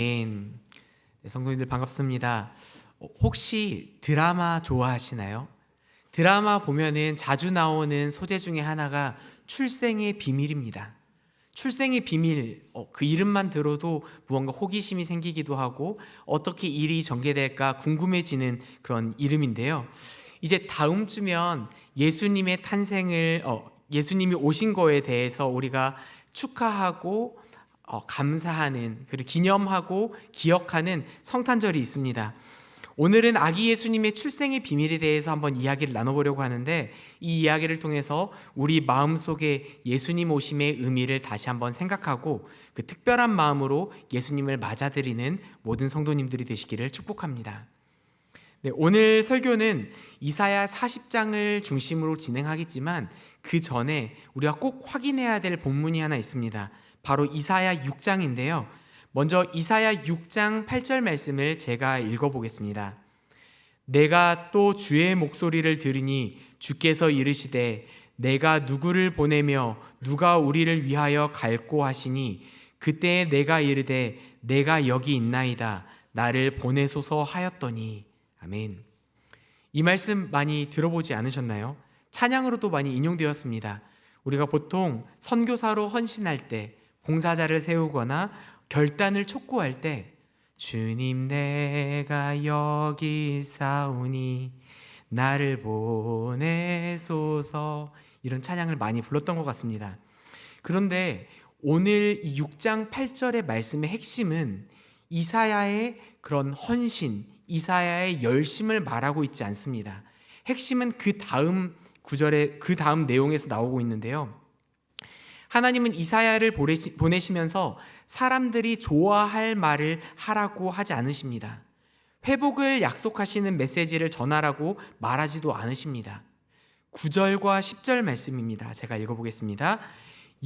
네, 성도님들 반갑습니다. 혹시 드라마 좋아하시나요? 드라마 보면은 자주 나오는 소재 중에 하나가 출생의 비밀입니다. 출생의 비밀, 그 이름만 들어도 무언가 호기심이 생기기도 하고 어떻게 일이 전개될까 궁금해지는 그런 이름인데요. 이제 다음 주면 예수님의 탄생을, 예수님이 오신 거에 대해서 우리가 축하하고 감사하는, 그리고 기념하고 기억하는 성탄절이 있습니다. 오늘은 아기 예수님의 출생의 비밀에 대해서 한번 이야기를 나눠보려고 하는데, 이 이야기를 통해서 우리 마음속에 예수님 오심의 의미를 다시 한번 생각하고 그 특별한 마음으로 예수님을 맞아들이는 모든 성도님들이 되시기를 축복합니다. 네, 오늘 설교는 이사야 40장을 중심으로 진행하겠지만 그 전에 우리가 꼭 확인해야 될 본문이 하나 있습니다. 바로 이사야 6장인데요. 먼저 이사야 6장 8절 말씀을 제가 읽어보겠습니다. 내가 또 주의 목소리를 들으니 주께서 이르시되 내가 누구를 보내며 누가 우리를 위하여 갈꼬 하시니 그때 내가 이르되 내가 여기 있나이다 나를 보내소서 하였더니. 아멘. 이 말씀 많이 들어보지 않으셨나요? 찬양으로도 많이 인용되었습니다. 우리가 보통 선교사로 헌신할 때, 봉사자를 세우거나 결단을 촉구할 때 주님 내가 여기 있사오니 나를 보내소서, 이런 찬양을 많이 불렀던 것 같습니다. 그런데 오늘 이 6장 8절의 말씀의 핵심은 이사야의 그런 헌신, 이사야의 열심을 말하고 있지 않습니다. 핵심은 그 다음 구절에, 그 다음 내용에서 나오고 있는데요. 하나님은 이사야를 보내시면서 사람들이 좋아할 말을 하라고 하지 않으십니다. 회복을 약속하시는 메시지를 전하라고 말하지도 않으십니다. 9절과 10절 말씀입니다. 제가 읽어보겠습니다.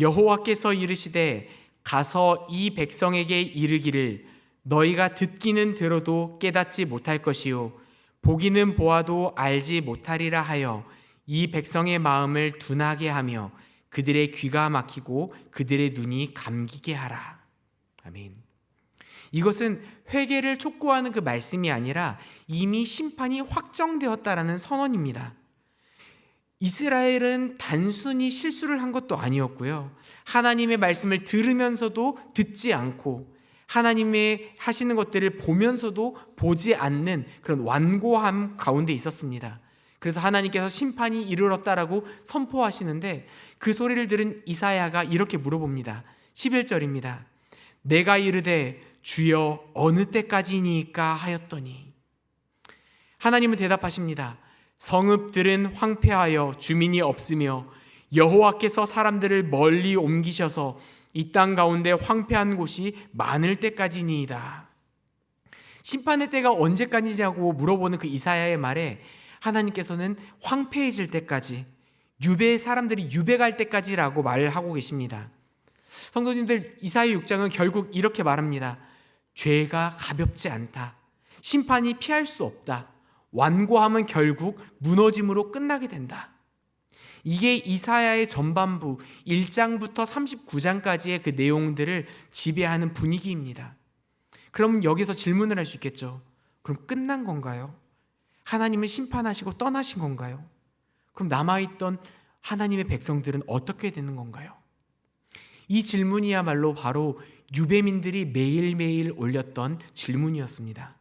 여호와께서 이르시되 가서 이 백성에게 이르기를 너희가 듣기는 들어도 깨닫지 못할 것이요 보기는 보아도 알지 못하리라 하여 이 백성의 마음을 둔하게 하며 그들의 귀가 막히고 그들의 눈이 감기게 하라. 아멘. 이것은 회개를 촉구하는 그 말씀이 아니라 이미 심판이 확정되었다라는 선언입니다. 이스라엘은 단순히 실수를 한 것도 아니었고요. 하나님의 말씀을 들으면서도 듣지 않고 하나님의 하시는 것들을 보면서도 보지 않는 그런 완고함 가운데 있었습니다. 그래서 하나님께서 심판이 이르렀다라고 선포하시는데 그 소리를 들은 이사야가 이렇게 물어봅니다. 11절입니다. 내가 이르되 주여 어느 때까지니까 하였더니. 하나님은 대답하십니다. 성읍들은 황폐하여 주민이 없으며 여호와께서 사람들을 멀리 옮기셔서 이 땅 가운데 황폐한 곳이 많을 때까지니이다. 심판의 때가 언제까지냐고 물어보는 그 이사야의 말에 하나님께서는 황폐해질 때까지, 사람들이 유배갈 때까지라고 말을 하고 계십니다. 성도님들, 이사야 6장은 결국 이렇게 말합니다. 죄가 가볍지 않다. 심판이 피할 수 없다. 완고함은 결국 무너짐으로 끝나게 된다. 이게 이사야의 전반부 1장부터 39장까지의 그 내용들을 지배하는 분위기입니다. 그럼 여기서 질문을 할 수 있겠죠. 그럼 끝난 건가요? 하나님은 심판하시고 떠나신 건가요? 그럼 남아있던 하나님의 백성들은 어떻게 되는 건가요? 이 질문이야말로 바로 유배민들이 매일매일 올렸던 질문이었습니다.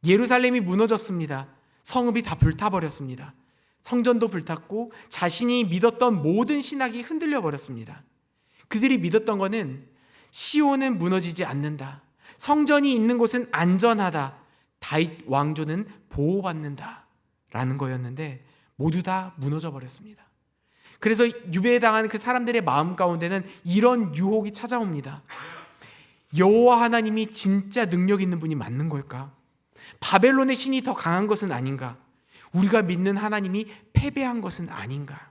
예루살렘이 무너졌습니다. 성읍이 다 불타버렸습니다. 성전도 불탔고 자신이 믿었던 모든 신학이 흔들려 버렸습니다. 그들이 믿었던 것은 시온은 무너지지 않는다. 성전이 있는 곳은 안전하다. 다윗 왕조는 보호받는다. 라는 거였는데 모두 다 무너져 버렸습니다. 그래서 유배당한 그 사람들의 마음 가운데는 이런 유혹이 찾아옵니다. 여호와 하나님이 진짜 능력 있는 분이 맞는 걸까? 바벨론의 신이 더 강한 것은 아닌가? 우리가 믿는 하나님이 패배한 것은 아닌가?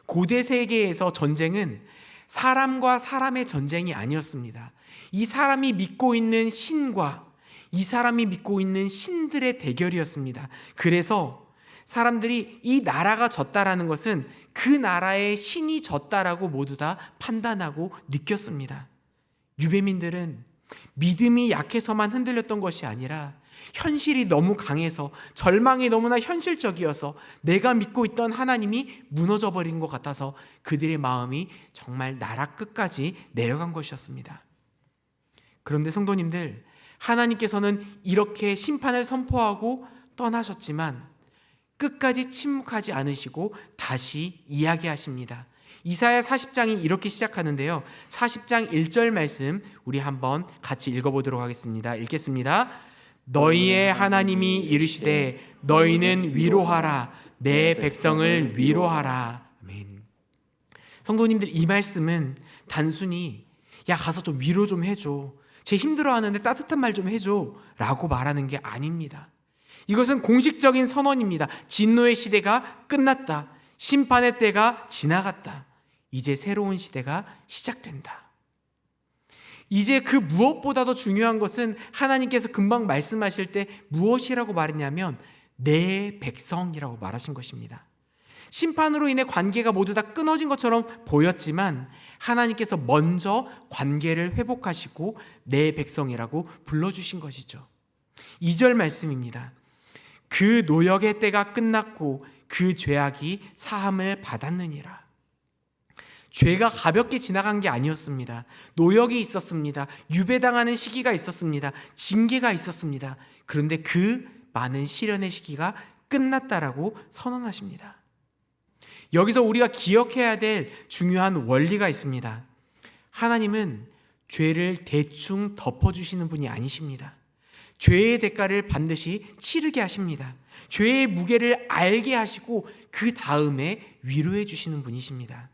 고대 세계에서 전쟁은 사람과 사람의 전쟁이 아니었습니다. 이 사람이 믿고 있는 신과 이 사람이 믿고 있는 신들의 대결이었습니다. 그래서 사람들이 이 나라가 졌다라는 것은 그 나라의 신이 졌다라고 모두 다 판단하고 느꼈습니다. 유배민들은 믿음이 약해서만 흔들렸던 것이 아니라 현실이 너무 강해서, 절망이 너무나 현실적이어서 내가 믿고 있던 하나님이 무너져 버린 것 같아서 그들의 마음이 정말 나락 끝까지 내려간 것이었습니다. 그런데 성도님들, 하나님께서는 이렇게 심판을 선포하고 떠나셨지만 끝까지 침묵하지 않으시고 다시 이야기하십니다. 이사야 40장이 이렇게 시작하는데요, 40장 1절 말씀 우리 한번 같이 읽어보도록 하겠습니다. 읽겠습니다. 너희의 하나님이 이르시되 너희는 위로하라, 내 백성을 위로하라. 아멘. 성도님들, 이 말씀은 단순히 야 가서 좀 위로 좀 해줘, 제 힘들어하는데 따뜻한 말 좀 해줘 라고 말하는 게 아닙니다. 이것은 공식적인 선언입니다. 진노의 시대가 끝났다. 심판의 때가 지나갔다. 이제 새로운 시대가 시작된다. 이제 그 무엇보다도 중요한 것은 하나님께서 금방 말씀하실 때 무엇이라고 말했냐면 내 백성이라고 말하신 것입니다. 심판으로 인해 관계가 모두 다 끊어진 것처럼 보였지만 하나님께서 먼저 관계를 회복하시고 내 백성이라고 불러주신 것이죠. 2절 말씀입니다. 그 노역의 때가 끝났고 그 죄악이 사함을 받았느니라. 죄가 가볍게 지나간 게 아니었습니다. 노역이 있었습니다. 유배당하는 시기가 있었습니다. 징계가 있었습니다. 그런데 그 많은 시련의 시기가 끝났다라고 선언하십니다. 여기서 우리가 기억해야 될 중요한 원리가 있습니다. 하나님은 죄를 대충 덮어주시는 분이 아니십니다. 죄의 대가를 반드시 치르게 하십니다. 죄의 무게를 알게 하시고 그 다음에 위로해 주시는 분이십니다.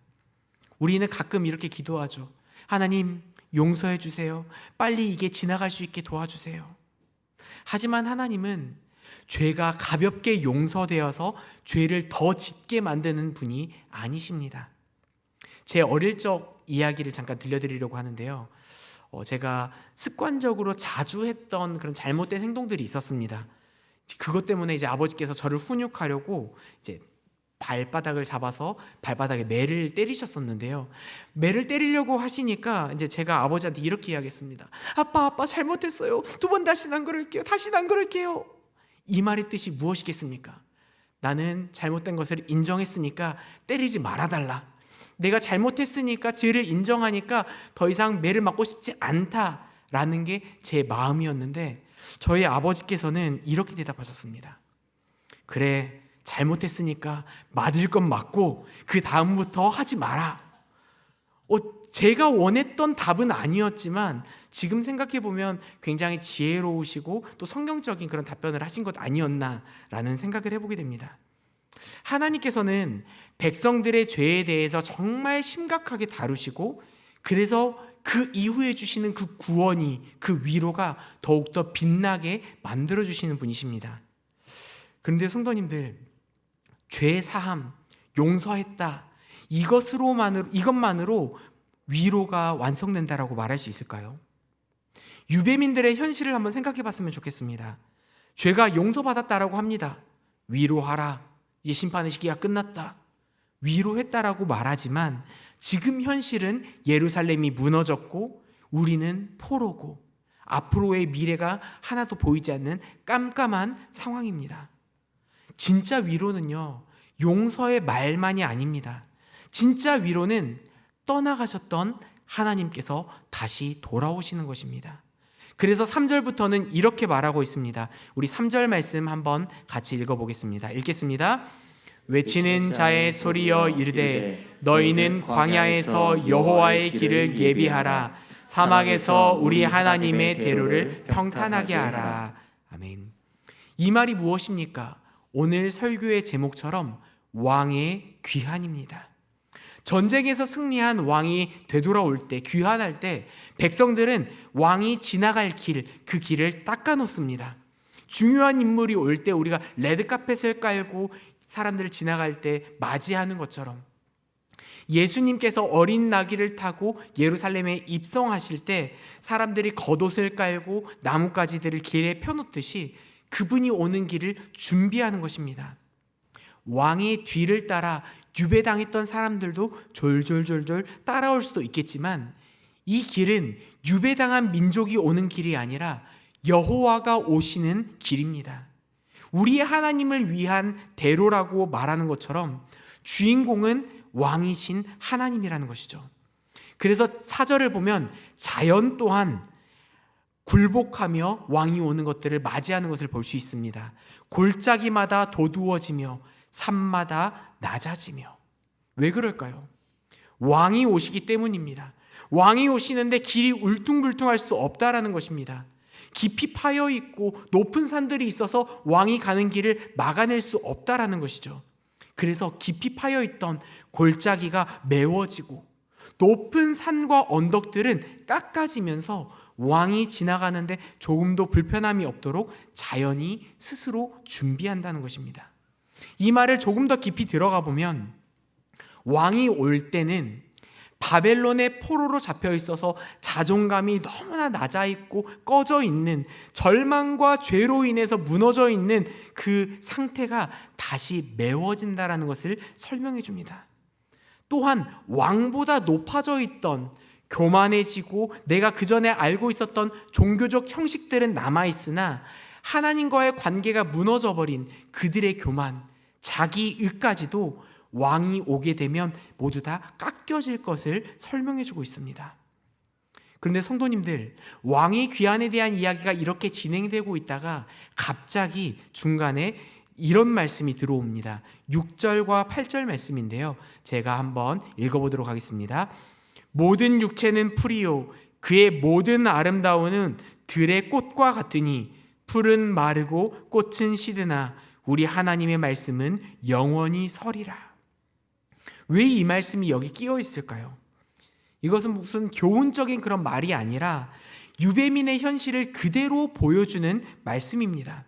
우리는 가끔 이렇게 기도하죠. 하나님, 용서해 주세요. 빨리 이게 지나갈 수 있게 도와주세요. 하지만 하나님은 죄가 가볍게 용서되어서 죄를 더 짙게 만드는 분이 아니십니다. 제 어릴 적 이야기를 잠깐 들려드리려고 하는데요, 제가 습관적으로 자주 했던 그런 잘못된 행동들이 있었습니다. 그것 때문에 이제 아버지께서 저를 훈육하려고 이제 발바닥을 잡아서 발바닥에 매를 때리셨었는데요, 매를 때리려고 하시니까 이제 제가 아버지한테 이렇게 이야기했습니다. 아빠 잘못했어요. 2번 다시는 안 그럴게요. 다시는 안 그럴게요. 이 말의 뜻이 무엇이겠습니까? 나는 잘못된 것을 인정했으니까 때리지 말아달라. 내가 잘못했으니까, 죄를 인정하니까 더 이상 매를 맞고 싶지 않다라는 게 제 마음이었는데 저희 아버지께서는 이렇게 대답하셨습니다. 그래, 잘못했으니까 맞을 건 맞고 그 다음부터 하지 마라. 제가 원했던 답은 아니었지만 지금 생각해보면 굉장히 지혜로우시고 또 성경적인 그런 답변을 하신 것 아니었나라는 생각을 해보게 됩니다. 하나님께서는 백성들의 죄에 대해서 정말 심각하게 다루시고, 그래서 그 이후에 주시는 그 구원이, 그 위로가 더욱더 빛나게 만들어주시는 분이십니다. 그런데 성도님들, 죄 사함, 용서했다, 이것만으로 위로가 완성된다라고 말할 수 있을까요? 유배민들의 현실을 한번 생각해 봤으면 좋겠습니다. 죄가 용서받았다라고 합니다. 위로하라, 이제 심판의 시기가 끝났다, 위로했다라고 말하지만 지금 현실은 예루살렘이 무너졌고 우리는 포로고 앞으로의 미래가 하나도 보이지 않는 깜깜한 상황입니다. 진짜 위로는요, 용서의 말만이 아닙니다. 진짜 위로는 떠나가셨던 하나님께서 다시 돌아오시는 것입니다. 그래서 3절부터는 이렇게 말하고 있습니다. 우리 3절 말씀 한번 같이 읽어보겠습니다. 읽겠습니다. 외치는 자의 소리여 이르되 너희는 광야에서 여호와의 길을 예비하라, 사막에서 우리 하나님의 대로를 평탄하게 하라. 아멘. 이 말이 무엇입니까? 오늘 설교의 제목처럼 왕의 귀환입니다. 전쟁에서 승리한 왕이 되돌아올 때, 귀환할 때 백성들은 왕이 지나갈 길, 그 길을 닦아놓습니다. 중요한 인물이 올 때 우리가 레드카펫을 깔고 사람들을 지나갈 때 맞이하는 것처럼, 예수님께서 어린 나귀를 타고 예루살렘에 입성하실 때 사람들이 겉옷을 깔고 나뭇가지들을 길에 펴놓듯이 그분이 오는 길을 준비하는 것입니다. 왕의 뒤를 따라 유배당했던 사람들도 졸졸졸졸 따라올 수도 있겠지만 이 길은 유배당한 민족이 오는 길이 아니라 여호와가 오시는 길입니다. 우리의 하나님을 위한 대로라고 말하는 것처럼 주인공은 왕이신 하나님이라는 것이죠. 그래서 4절을 보면 자연 또한 굴복하며 왕이 오는 것들을 맞이하는 것을 볼 수 있습니다. 골짜기마다 도두어지며 산마다 낮아지며. 왜 그럴까요? 왕이 오시기 때문입니다. 왕이 오시는데 길이 울퉁불퉁할 수 없다라는 것입니다. 깊이 파여 있고 높은 산들이 있어서 왕이 가는 길을 막아낼 수 없다라는 것이죠. 그래서 깊이 파여 있던 골짜기가 메워지고 높은 산과 언덕들은 깎아지면서 왕이 지나가는데 조금도 불편함이 없도록 자연이 스스로 준비한다는 것입니다. 이 말을 조금 더 깊이 들어가 보면 왕이 올 때는 바벨론의 포로로 잡혀 있어서 자존감이 너무나 낮아 있고 꺼져 있는, 절망과 죄로 인해서 무너져 있는 그 상태가 다시 메워진다라는 것을 설명해 줍니다. 또한 왕보다 높아져 있던, 교만해지고 내가 그전에 알고 있었던 종교적 형식들은 남아있으나 하나님과의 관계가 무너져버린 그들의 교만, 자기의까지도 왕이 오게 되면 모두 다 깎여질 것을 설명해 주고 있습니다. 그런데 성도님들, 왕의 귀환에 대한 이야기가 이렇게 진행되고 있다가 갑자기 중간에 이런 말씀이 들어옵니다. 6절과 8절 말씀인데요, 제가 한번 읽어보도록 하겠습니다. 모든 육체는 풀이요 그의 모든 아름다움은 들의 꽃과 같으니 풀은 마르고 꽃은 시드나 우리 하나님의 말씀은 영원히 서리라. 왜 이 말씀이 여기 끼어 있을까요? 이것은 무슨 교훈적인 그런 말이 아니라 유배민의 현실을 그대로 보여주는 말씀입니다.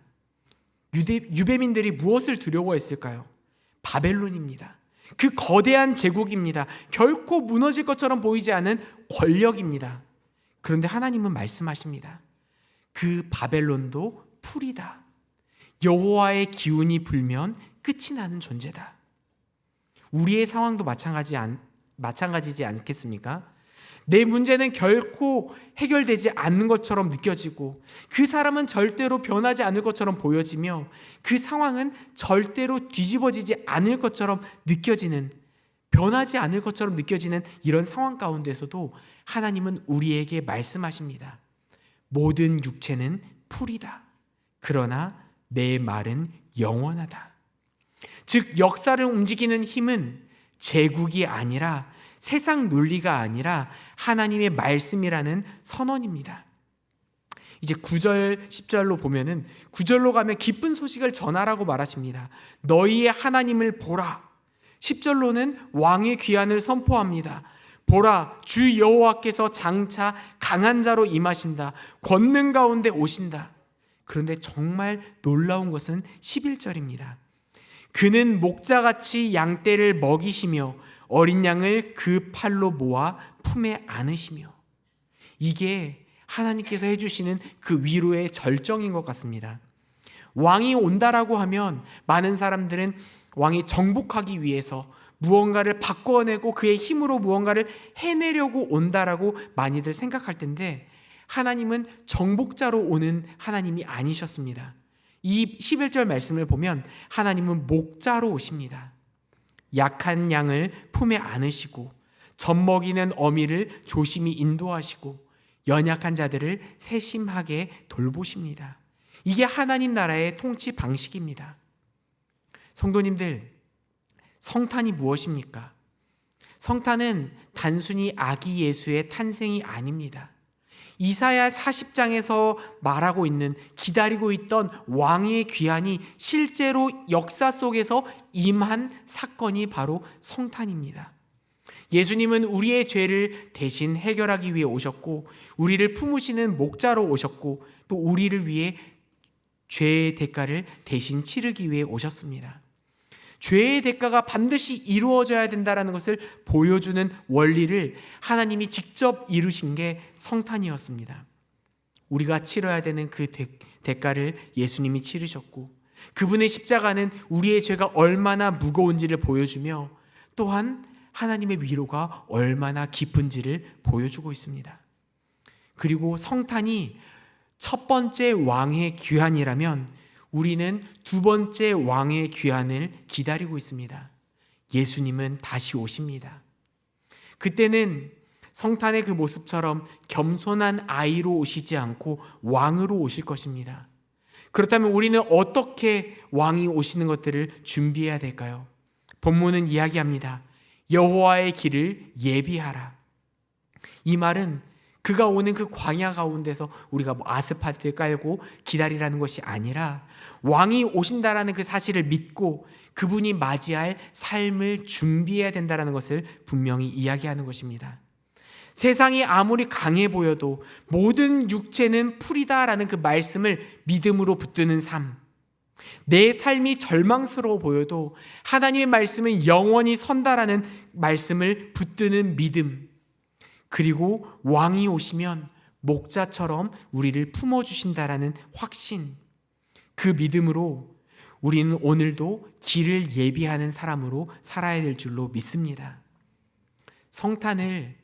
유배민들이 무엇을 두려워했을까요? 바벨론입니다. 그 거대한 제국입니다. 결코 무너질 것처럼 보이지 않은 권력입니다. 그런데 하나님은 말씀하십니다. 그 바벨론도 풀이다. 여호와의 기운이 불면 끝이 나는 존재다. 우리의 상황도 마찬가지지 않겠습니까? 내 문제는 결코 해결되지 않는 것처럼 느껴지고 그 사람은 절대로 변하지 않을 것처럼 보여지며 그 상황은 절대로 뒤집어지지 않을 것처럼 느껴지는, 변하지 않을 것처럼 느껴지는 이런 상황 가운데서도 하나님은 우리에게 말씀하십니다. 모든 육체는 풀이다. 그러나 내 말은 영원하다. 즉 역사를 움직이는 힘은 제국이 아니라, 세상 논리가 아니라 하나님의 말씀이라는 선언입니다. 이제 9절 10절로 보면은, 9절로 가면 기쁜 소식을 전하라고 말하십니다. 너희의 하나님을 보라. 10절로는 왕의 귀환을 선포합니다. 보라, 주 여호와께서 장차 강한 자로 임하신다. 권능 가운데 오신다. 그런데 정말 놀라운 것은 11절입니다. 그는 목자같이 양떼를 먹이시며 어린 양을 그 팔로 모아 품에 안으시며. 이게 하나님께서 해주시는 그 위로의 절정인 것 같습니다. 왕이 온다라고 하면 많은 사람들은 왕이 정복하기 위해서 무언가를 바꿔내고 그의 힘으로 무언가를 해내려고 온다라고 많이들 생각할 텐데, 하나님은 정복자로 오는 하나님이 아니셨습니다. 이 11절 말씀을 보면 하나님은 목자로 오십니다. 약한 양을 품에 안으시고 젖먹이는 어미를 조심히 인도하시고 연약한 자들을 세심하게 돌보십니다. 이게 하나님 나라의 통치 방식입니다. 성도님들, 성탄이 무엇입니까? 성탄은 단순히 아기 예수의 탄생이 아닙니다. 이사야 40장에서 말하고 있는, 기다리고 있던 왕의 귀환이 실제로 역사 속에서 임한 사건이 바로 성탄입니다. 예수님은 우리의 죄를 대신 해결하기 위해 오셨고, 우리를 품으시는 목자로 오셨고, 또 우리를 위해 죄의 대가를 대신 치르기 위해 오셨습니다. 죄의 대가가 반드시 이루어져야 된다는 것을 보여주는 원리를 하나님이 직접 이루신 게 성탄이었습니다. 우리가 치러야 되는 그 대가를 예수님이 치르셨고, 그분의 십자가는 우리의 죄가 얼마나 무거운지를 보여주며, 또한 하나님의 위로가 얼마나 깊은지를 보여주고 있습니다. 그리고 성탄이 첫 번째 왕의 귀환이라면 우리는 두 번째 왕의 귀환을 기다리고 있습니다. 예수님은 다시 오십니다. 그때는 성탄의 그 모습처럼 겸손한 아이로 오시지 않고 왕으로 오실 것입니다. 그렇다면 우리는 어떻게 왕이 오시는 것들을 준비해야 될까요? 본문은 이야기합니다. 여호와의 길을 예비하라. 이 말은 그가 오는 그 광야 가운데서 우리가 아스팔트 깔고 기다리라는 것이 아니라 왕이 오신다라는 그 사실을 믿고 그분이 맞이할 삶을 준비해야 된다는 것을 분명히 이야기하는 것입니다. 세상이 아무리 강해 보여도 모든 육체는 풀이다라는 그 말씀을 믿음으로 붙드는 삶, 내 삶이 절망스러워 보여도 하나님의 말씀은 영원히 선다라는 말씀을 붙드는 믿음, 그리고 왕이 오시면 목자처럼 우리를 품어주신다라는 확신, 그 믿음으로 우리는 오늘도 길을 예비하는 사람으로 살아야 될 줄로 믿습니다. 성탄을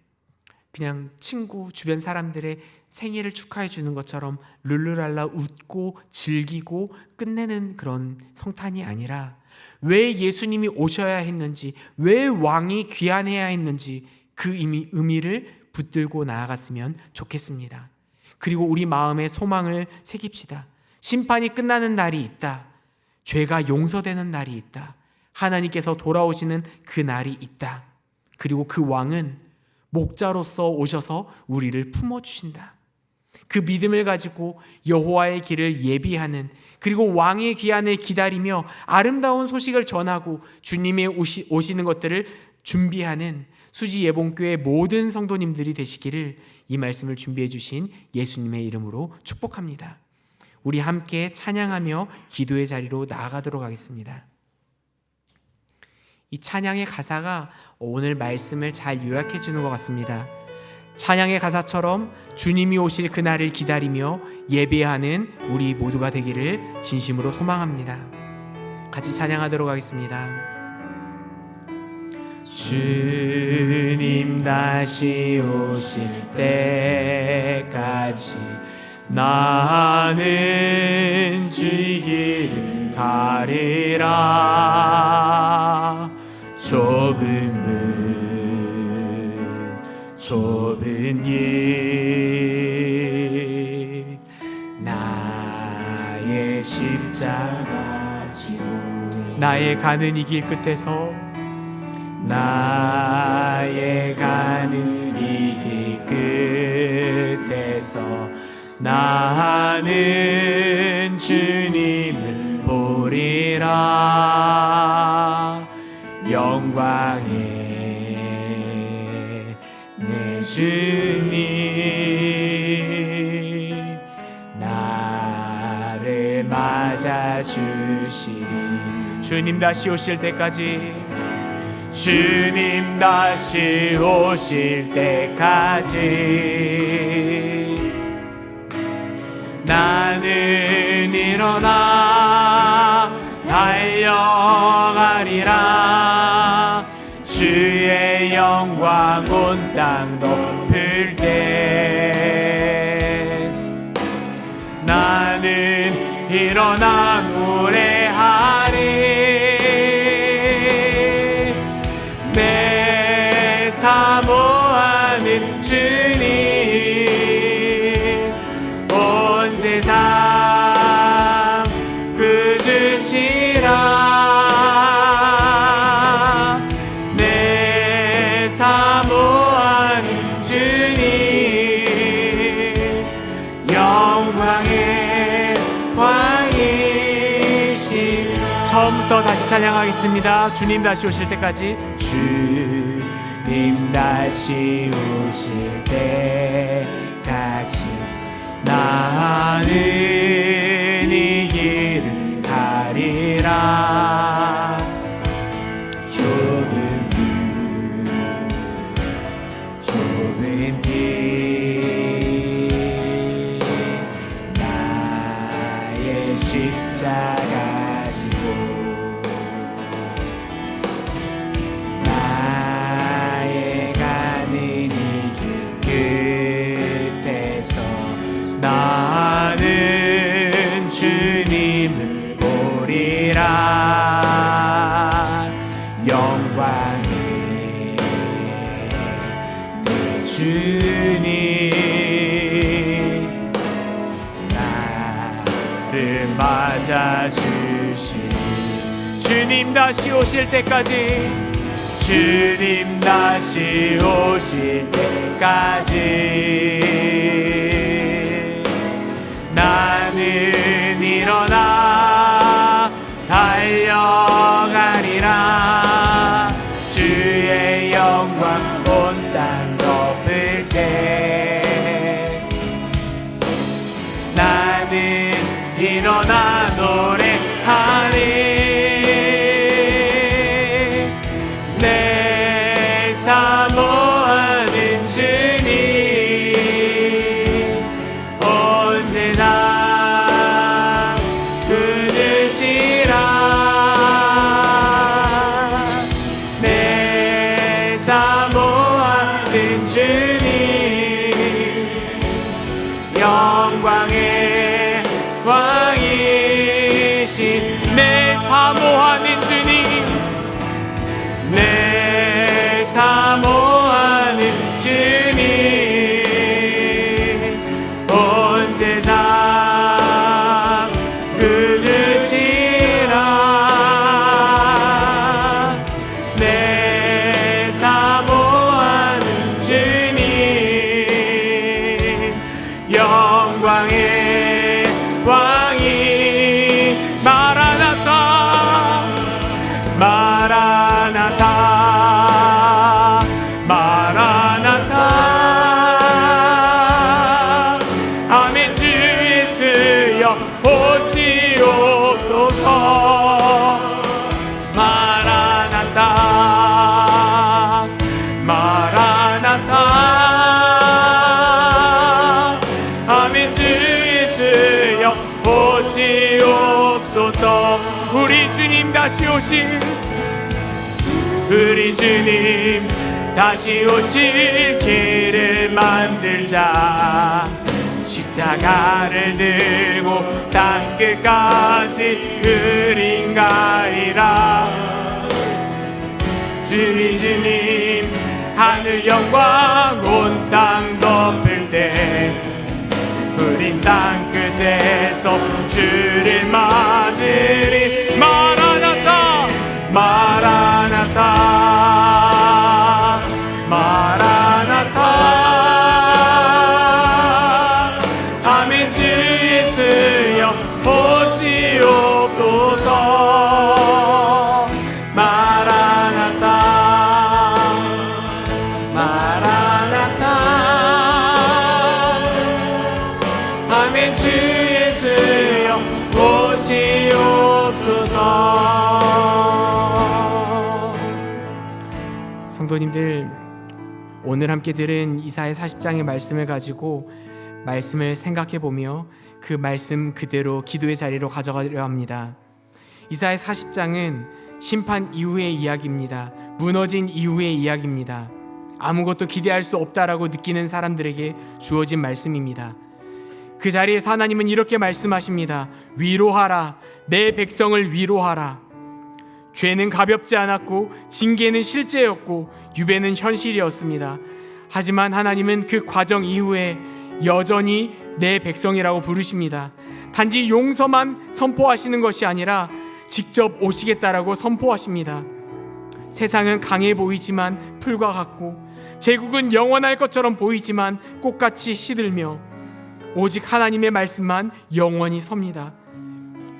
그냥 친구, 주변 사람들의 생일을 축하해 주는 것처럼 룰루랄라 웃고 즐기고 끝내는 그런 성탄이 아니라 왜 예수님이 오셔야 했는지, 왜 왕이 귀환해야 했는지 그 의미를 붙들고 나아갔으면 좋겠습니다. 그리고 우리 마음에 소망을 새깁시다. 심판이 끝나는 날이 있다. 죄가 용서되는 날이 있다. 하나님께서 돌아오시는 그 날이 있다. 그리고 그 왕은 목자로서 오셔서 우리를 품어주신다. 그 믿음을 가지고 여호와의 길을 예비하는, 그리고 왕의 귀환을 기다리며 아름다운 소식을 전하고 주님의 오시는 것들을 준비하는 수지 예봉교회 모든 성도님들이 되시기를 이 말씀을 준비해 주신 예수님의 이름으로 축복합니다. 우리 함께 찬양하며 기도의 자리로 나아가도록 하겠습니다. 이 찬양의 가사가 오늘 말씀을 잘 요약해 주는 것 같습니다. 찬양의 가사처럼 주님이 오실 그날을 기다리며 예배하는 우리 모두가 되기를 진심으로 소망합니다. 같이 찬양하도록 하겠습니다. 주님 다시 오실 때까지 나는 주의 길을 가리라. 좁은 문 좁은 길 나의 십자가 지고 나의 가는 이 길 끝에서 나의 가는 이 길 끝에서 나는 주님을 보리라. 영광의 내 주님 나를 맞아주시리. 주님 다시 오실 때까지, 주님 다시 오실 때까지 나는 일어나 달려가리라. 주의 영광 온 땅 덮을 때 나는 일어나 노래하리. 내 사모하는 주님 온 세상 구주시라. 내 사모하는 주님 영광의 왕이시. 처음부터 다시 찬양하겠습니다. 주님 다시 오실 때까지, 주님 다시 오실 때까지 나는 이 길을 가리라. 좁은 문 좁은 길 나의 십자가 지고 나의 아니라 영광이 내 주님 나를 맞아주시 주님 다시 오실 때까지 주님 다시 오실 때까지 나는 일어나 달려가리라 주의 영광 온 땅 덮을 때 나는 일어나 노래하리 내 사모하는 주님 온 세상 굳으시라 내 사모하는 주님 영광의 왕이신 내 사모하는 주님 내 사모하는 주님 온 세상 굳으시라 내 사모하는 주님 영광의 왕이 마라나타 마라나타 마라나타 아멘 주 예수여 오시옵소서 마라나타 마라나타 아멘 주 예수여 오시옵소서 우리 주님 다시 오실 우리 주님 다시 오실 길을 만들자 십자가를 들고 땅끝까지 우린 가리라 우리 주님 하늘 영광 온 땅 덮을 때 우린 땅끝에서 주를 맞으리 마라나타 마라나타 마라나타 아멘 주 예수여 오시옵소서 마라나타 마라나타 아멘 주 예수여 오시옵소서 성도님들 오늘 함께 들은 이사야 40장의 말씀을 가지고 말씀을 생각해 보며 그 말씀 그대로 기도의 자리로 가져가려 합니다. 이사야 40장은 심판 이후의 이야기입니다. 무너진 이후의 이야기입니다. 아무것도 기대할 수 없다라고 느끼는 사람들에게 주어진 말씀입니다. 그 자리에서 하나님은 이렇게 말씀하십니다. 위로하라 내 백성을 위로하라 죄는 가볍지 않았고 징계는 실제였고 유배는 현실이었습니다. 하지만 하나님은 그 과정 이후에 여전히 내 백성이라고 부르십니다. 단지 용서만 선포하시는 것이 아니라 직접 오시겠다라고 선포하십니다. 세상은 강해 보이지만 풀과 같고 제국은 영원할 것처럼 보이지만 꽃같이 시들며 오직 하나님의 말씀만 영원히 섭니다.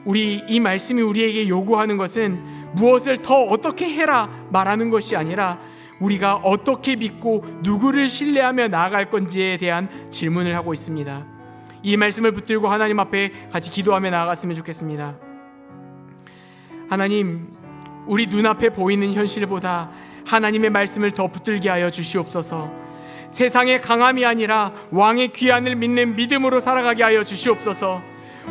이 말씀이 우리에게 요구하는 것은 무엇을 더 어떻게 해라 말하는 것이 아니라 우리가 어떻게 믿고 누구를 신뢰하며 나아갈 건지에 대한 질문을 하고 있습니다. 이 말씀을 붙들고 하나님 앞에 같이 기도하며 나아갔으면 좋겠습니다. 하나님, 우리 눈앞에 보이는 현실보다 하나님의 말씀을 더 붙들게 하여 주시옵소서. 세상의 강함이 아니라 왕의 귀환을 믿는 믿음으로 살아가게 하여 주시옵소서.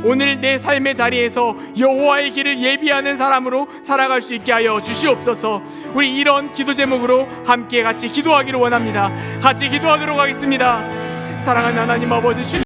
오늘 내 삶의 자리에서 여호와의 길을 예비하는 사람으로 살아갈 수 있게 하여 주시옵소서. 우리 이런 기도 제목으로 함께 같이 기도하기를 원합니다. 같이 기도하도록 하겠습니다. 사랑하는 하나님 아버지,